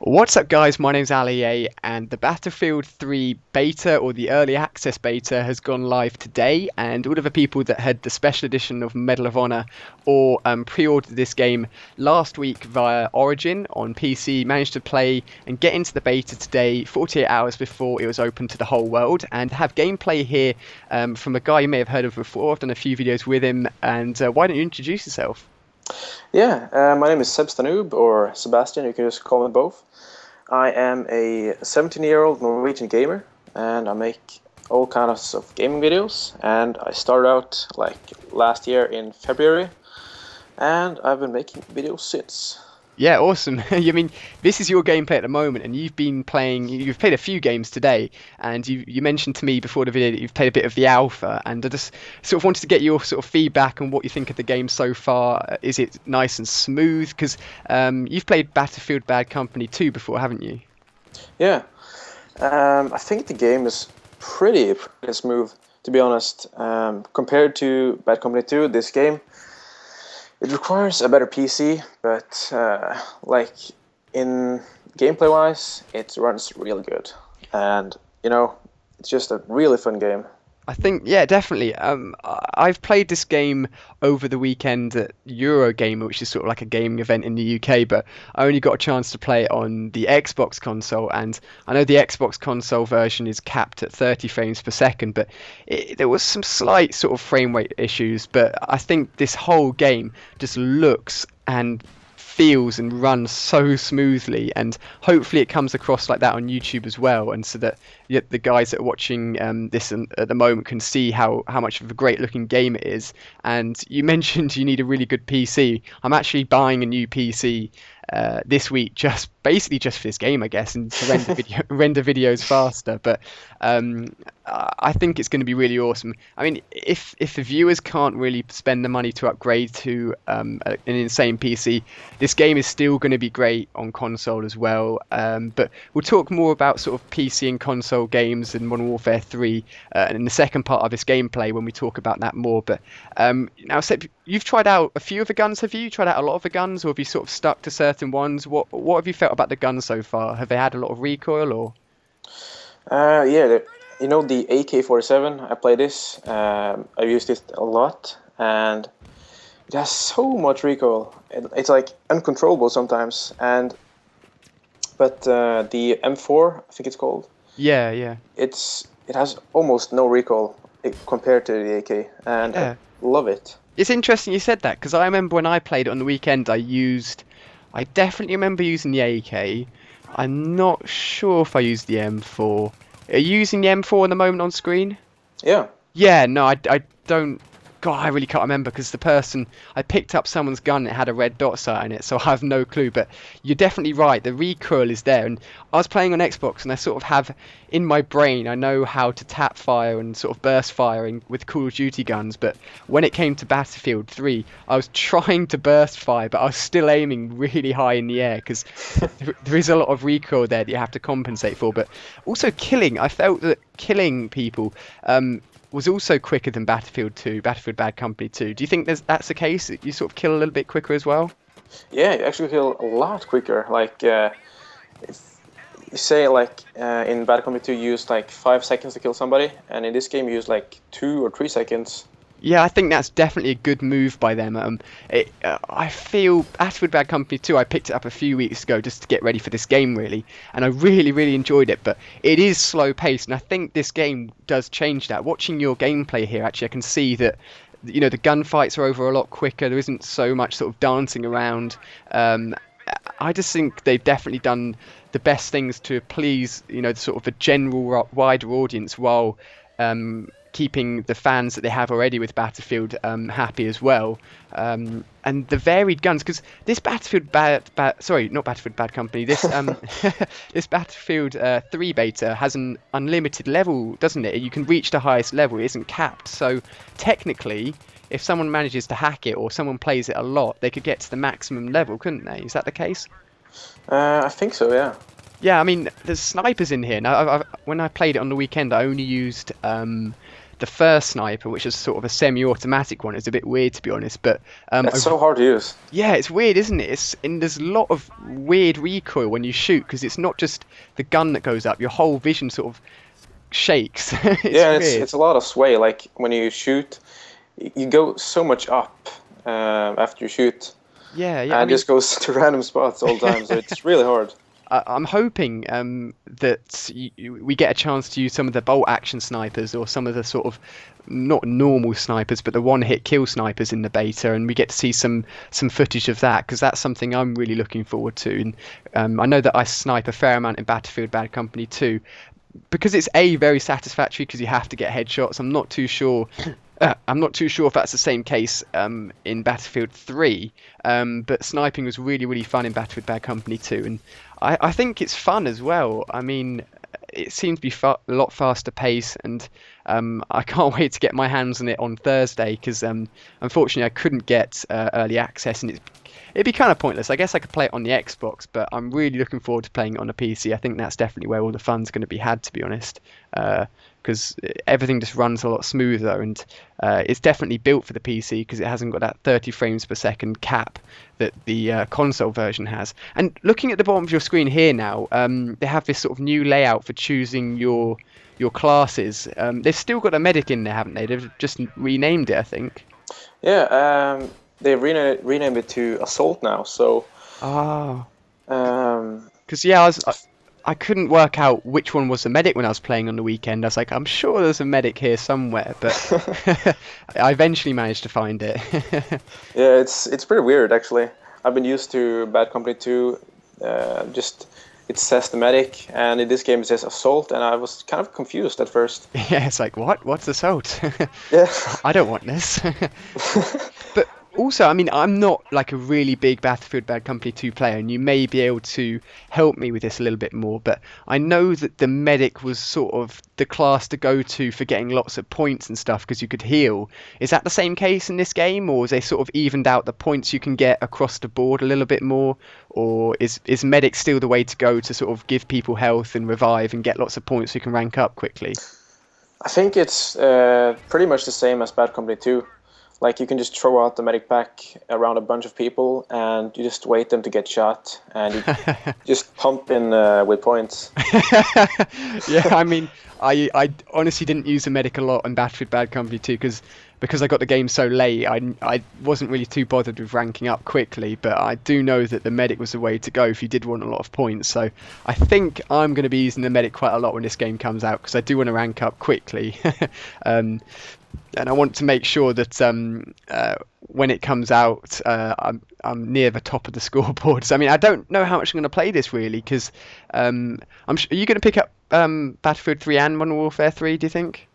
What's up guys, my name's Ali, and the Battlefield 3 beta, or the early access beta, has gone live today, and all of the people that had the special edition of Medal of Honor or pre-ordered this game last week via Origin on PC managed to play and get into the beta today 48 hours before it was open to the whole world, and have gameplay here from a guy you may have heard of before. I've done a few videos with him, and why don't you introduce yourself? Yeah, my name is SebbzThaN00B, or Sebastian, you can just call me both. I am a 17-year-old Norwegian gamer, and I make all kinds of gaming videos, and I started out like last year in February, and I've been making videos since. Yeah, awesome. I mean, this is your gameplay at the moment, and you've played a few games today, and you mentioned to me before the video that you've played a bit of the alpha, and I just sort of wanted to get your sort of feedback on what you think of the game so far. Is it nice and smooth? Because you've played Battlefield Bad Company 2 before, haven't you? Yeah, I think the game is pretty smooth, to be honest. Compared to Bad Company 2, this game, it requires a better PC, but like in gameplay-wise, it runs really good, and it's just a really fun game. I think, yeah, definitely. I've played this game over the weekend at Eurogamer, which is sort of like a gaming event in the UK, but I only got a chance to play it on the Xbox console, and I know the Xbox console version is capped at 30 frames per second, but there was some slight sort of frame rate issues, but I think this whole game just looks and feels and runs so smoothly, and hopefully it comes across like that on YouTube as well, and so that the guys that are watching this at the moment can see how much of a great looking game it is. And you mentioned you need a really good PC. I'm actually buying a new PC this week, basically just for this game, I guess, and to render videos faster. But I think it's going to be really awesome. I mean, if the viewers can't really spend the money to upgrade to an insane PC, this game is still going to be great on console as well. But we'll talk more about sort of PC and console games in Modern Warfare 3 and in the second part of this gameplay when we talk about that more. But now, Seb, you've tried out a few of the guns, have you? You tried out a lot of the guns, or have you sort of stuck to certain ones? What have you felt about the guns so far? Have they had a lot of recoil, or? Yeah, the AK-47, I play this. I've used it a lot, and it has so much recoil. It's like uncontrollable sometimes. But the M4, I think it's called. Yeah. It has almost no recoil compared to the AK, and Yeah. I love it. It's interesting you said that, because I remember when I played it on the weekend, I definitely remember using the AK. I'm not sure if I used the M4. Are you using the M4 in the moment on screen? Yeah. Yeah, no, I don't. God, I really can't remember, because I picked up someone's gun, it had a red dot sight in it, so I have no clue. But you're definitely right, the recoil is there. And I was playing on Xbox, and I sort of have in my brain, I know how to tap fire and sort of burst firing with Call of Duty guns. But when it came to Battlefield 3, I was trying to burst fire, but I was still aiming really high in the air, because there is a lot of recoil there that you have to compensate for. But also killing, I felt that killing people was also quicker than Battlefield Bad Company 2. Do you think that's the case? That you sort of kill a little bit quicker as well? Yeah, you actually kill a lot quicker. Like, if you say, like, in Bad Company 2 you use like 5 seconds to kill somebody, and in this game you use like 2 or 3 seconds. Yeah, I think that's definitely a good move by them. I feel Battlefield Bad Company 2, I picked it up a few weeks ago just to get ready for this game, really, and I really, really enjoyed it, but it is slow paced, and I think this game does change that. Watching your gameplay here, actually, I can see that the gunfights are over a lot quicker. There isn't so much sort of dancing around. I just think they've definitely done the best things to please, the sort of a general wider audience, while keeping the fans that they have already with Battlefield happy as well. And the varied guns, because this Battlefield not Battlefield Bad Company, this this Battlefield 3 beta has an unlimited level, doesn't it? You can reach the highest level, it isn't capped. So technically, if someone manages to hack it, or someone plays it a lot, they could get to the maximum level, couldn't they? Is that the case? I think so, yeah. Yeah, I mean, there's snipers in here. Now, when I played it on the weekend, I only used the first sniper, which is sort of a semi-automatic one, is a bit weird to be honest. But That's so hard to use. yeah, it's weird, isn't it? And there's a lot of weird recoil when you shoot because it's not just the gun that goes up; your whole vision sort of shakes. Yeah, Weird. it's a lot of sway. Like when you shoot, you go so much up after you shoot, Yeah, yeah. and it just goes to random spots all the time. So it's really hard. I'm hoping that we get a chance to use some of the bolt action snipers or some of the sort of not normal snipers, but the one-hit kill snipers in the beta, and we get to see some footage of that because that's something I'm really looking forward to. And I know that I snipe a fair amount in Battlefield Bad Company 2 because it's very satisfactory because you have to get headshots. I'm not too sure. I'm not too sure if that's the same case in Battlefield 3, but sniping was really fun in Battlefield Bad Company 2, and I think it's fun as well. I mean, it seems to be a lot faster pace, and I can't wait to get my hands on it on Thursday because unfortunately I couldn't get early access, and it'd be kind of pointless. I guess I could play it on the Xbox, but I'm really looking forward to playing it on a PC. I think that's definitely where all the fun's going to be had, to be honest, because everything just runs a lot smoother, and it's definitely built for the PC because it hasn't got that 30 frames per second cap that the console version has. And looking at the bottom of your screen here now, they have this sort of new layout for choosing your classes. They've still got a medic in there, haven't they? They've just renamed it, I think. Yeah, they've renamed it to Assault now. So, Ah, um, because yeah, I couldn't work out which one was the medic when I was playing on the weekend. I was like, I'm sure there's a medic here somewhere, but I eventually managed to find it. yeah, it's pretty weird actually. I've been used to Bad Company 2. Just it says the medic, and in this game it says Assault, and I was kind of confused at first. Yeah, it's like, what's assault? Yeah. I don't want this. But also, I mean, I'm not like a really big Battlefield Bad Company 2 player, and you may be able to help me with this a little bit more, but I know that the medic was sort of the class to go to for getting lots of points and stuff because you could heal. Is that the same case in this game, or is they sort of evened out the points you can get across the board a little bit more? Or is medic still the way to go to sort of give people health and revive and get lots of points so you can rank up quickly? I think it's pretty much the same as Bad Company 2. Like you can just throw out the medic pack around a bunch of people, and you just wait them to get shot, and you just pump in with points. Yeah, I mean, I honestly didn't use the medic a lot in Battlefield Bad Company 2 because I got the game so late. I wasn't really too bothered with ranking up quickly, but I do know that the medic was the way to go if you did want a lot of points. So I think I'm going to be using the medic quite a lot when this game comes out because I do want to rank up quickly. And I want to make sure that when it comes out, I'm near the top of the scoreboard. So I mean, I don't know how much I'm going to play this really, because are you going to pick up Battlefield 3 and Modern Warfare 3? Do you think?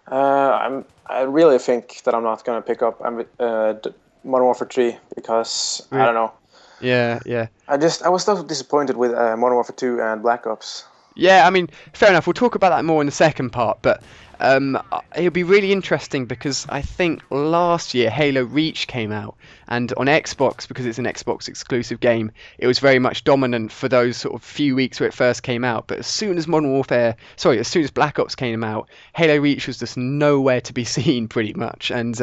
I really think that I'm not going to pick up Modern Warfare 3 because I don't know. Yeah. I was so disappointed with Modern Warfare 2 and Black Ops. Yeah, I mean, fair enough. We'll talk about that more in the second part, but it'll be really interesting because I think last year Halo Reach came out, and on Xbox, because it's an Xbox exclusive game, it was very much dominant for those sort of few weeks where it first came out. But as soon as Black Ops came out, Halo Reach was just nowhere to be seen pretty much, and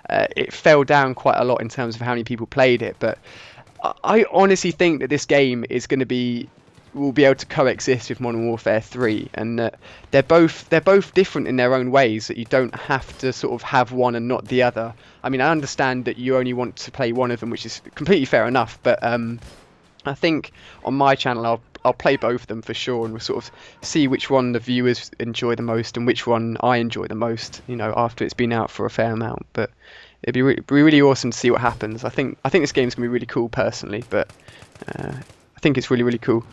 it fell down quite a lot in terms of how many people played it. But I honestly think that this game will be able to coexist with Modern Warfare 3, and they're both different in their own ways, that you don't have to sort of have one and not the other. I mean, I understand that you only want to play one of them, which is completely fair enough, but I think on my channel I'll play both of them for sure, and we'll sort of see which one the viewers enjoy the most and which one I enjoy the most, after it's been out for a fair amount. But it'd be really awesome to see what happens. I think this game's gonna be really cool personally, but I think it's really cool.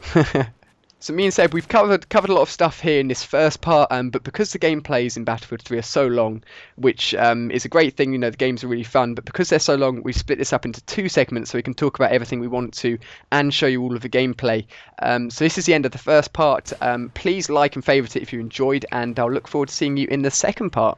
So me and Seb, we've covered a lot of stuff here in this first part, but because the gameplays in Battlefield 3 are so long, which is a great thing, the games are really fun, but because they're so long, we've split this up into 2 segments so we can talk about everything we want to and show you all of the gameplay. So this is the end of the first part. Please like and favourite it if you enjoyed, and I'll look forward to seeing you in the second part.